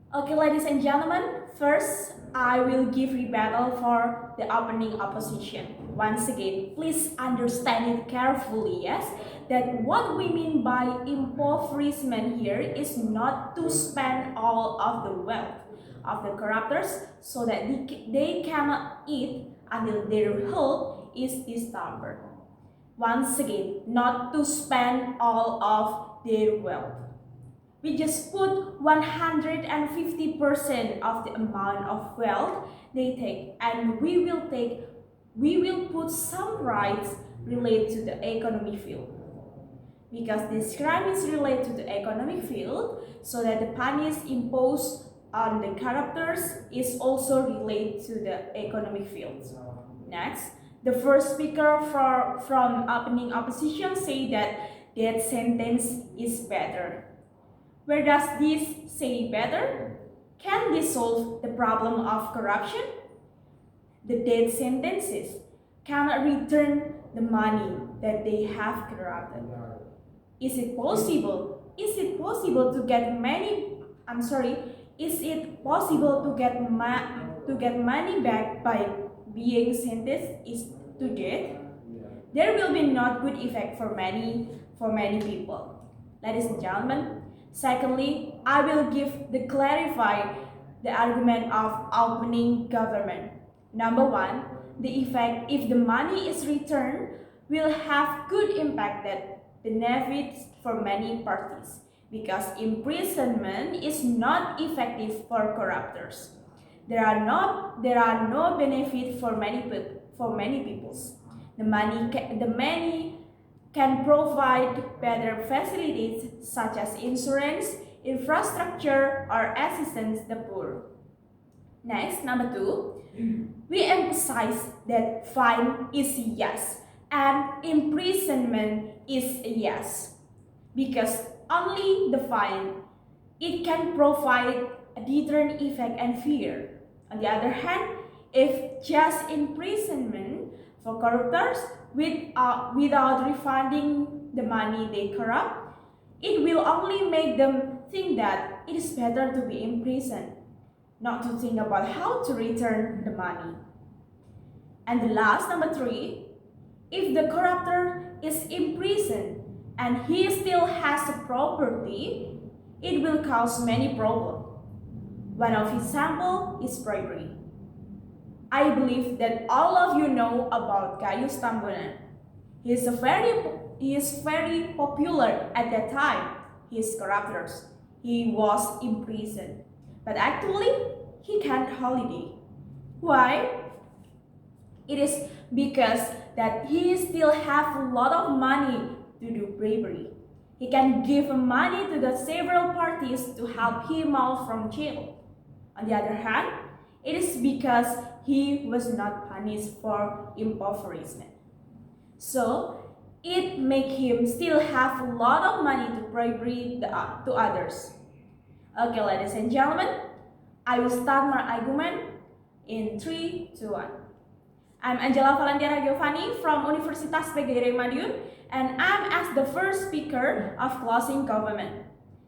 Okay, ladies and gentlemen, first I will give rebuttal for the opening opposition. Once again, please understand it carefully, yes? That what we mean by impoverishment here is not to spend all of the wealth of the corruptors so that they cannot eat until their health is disturbed. Once again, not to spend all of their wealth. We just put 150% of the amount of wealth they take, and we will put some rights related to the economic field. Because this crime is related to the economic field, so that the punishment imposed on the corruptors is also related to the economic field. Next, the first speaker from opening opposition say that death sentence is better. Where does this say better? Can this solve the problem of corruption? The death sentences cannot return the money that they have corrupted. Is it possible? Is it possible to get Is it possible to get money back by being sentenced to death? There will be not good effect for many people. Ladies and gentlemen, secondly, I will clarify the argument of opening government. Number one, the effect if the money is returned will have good impact that benefits for many parties because imprisonment is not effective for corruptors. There are no benefit for many peoples. The money can provide better facilities such as insurance, infrastructure, or assistance the poor. Next, number two, we emphasize that fine is yes and imprisonment is yes because only the fine it can provide a deterrent effect and fear. On the other hand, if just imprisonment for corruptors without refunding the money they corrupt, it will only make them think that it is better to be imprisoned, not to think about how to return the money. And the last, number three, if the corruptor is imprisoned and he still has a property, it will cause many problems. One of his example is bribery. I believe that all of you know about Gayus Tambunan. He is very popular at that time. His corruptors. He was imprisoned. But actually, he can't holiday. Why? It is because that he still have a lot of money to do bribery. He can give money to the several parties to help him out from jail. On the other hand, it is because he was not punished for impoverishment. So, it make him still have a lot of money to bribery to others. Okay, ladies and gentlemen, I will start my argument in 3, 2, 1. I'm Angela Valentiana Giovanni from Universitas PGRI Madiun, and I'm as the first speaker of closing government.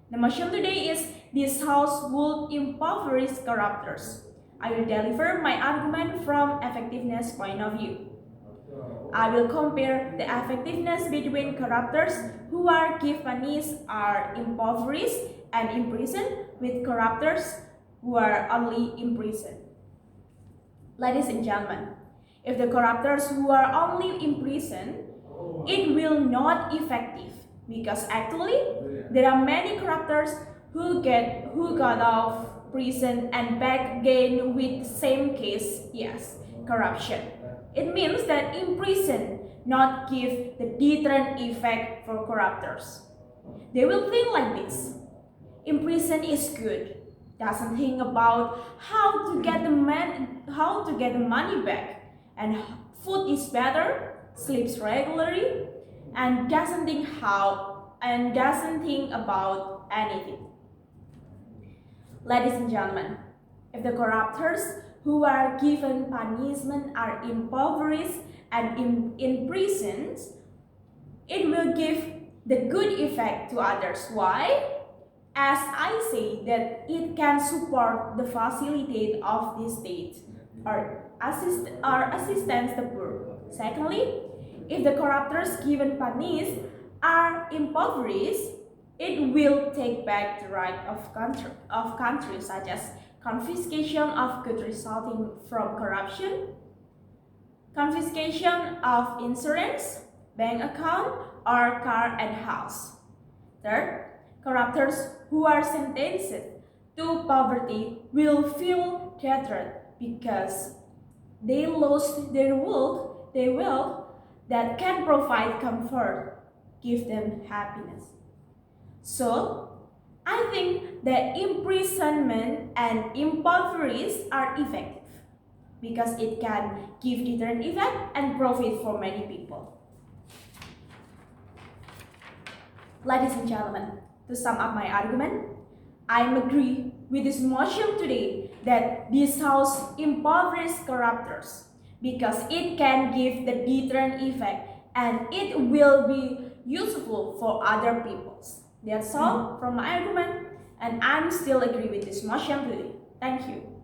The motion today is this house would impoverish corruptors. I will deliver my argument from effectiveness point of view. I will compare the effectiveness between corruptors who are given are impoverished and imprisoned with corruptors who are only imprisoned. Ladies and gentlemen, if the corruptors who are only imprisoned, it will not effective because actually there are many corruptors who got off prison and back again with same case, yes, corruption. It means that imprison not give the deterrent effect for corruptors. They will think like this. Imprison is good. Doesn't think about how to get the money back, and food is better, sleeps regularly, and doesn't think about anything. Ladies and gentlemen, if the corruptors who are given punishment are impoverished and imprisoned, it will give the good effect to others. Why? as I say that it can support the facilitate of the state or assistance the poor. Secondly, if the corruptors given punished are impoverished, it will take back the right of countries such as confiscation of goods resulting from corruption, confiscation of insurance, bank account, or car and house. Third, corruptors who are sentenced to poverty will feel threatened because they lost their wealth that can provide comfort, give them happiness. So, I think that imprisonment and impoverished are effective because it can give deterrent effect and profit for many people. Ladies and gentlemen, to sum up my argument, I agree with this motion today that this House impoverish corruptors because it can give the deterrent effect and it will be useful for other peoples. That's all from my argument, and I'm still agree with this motion today. Thank you.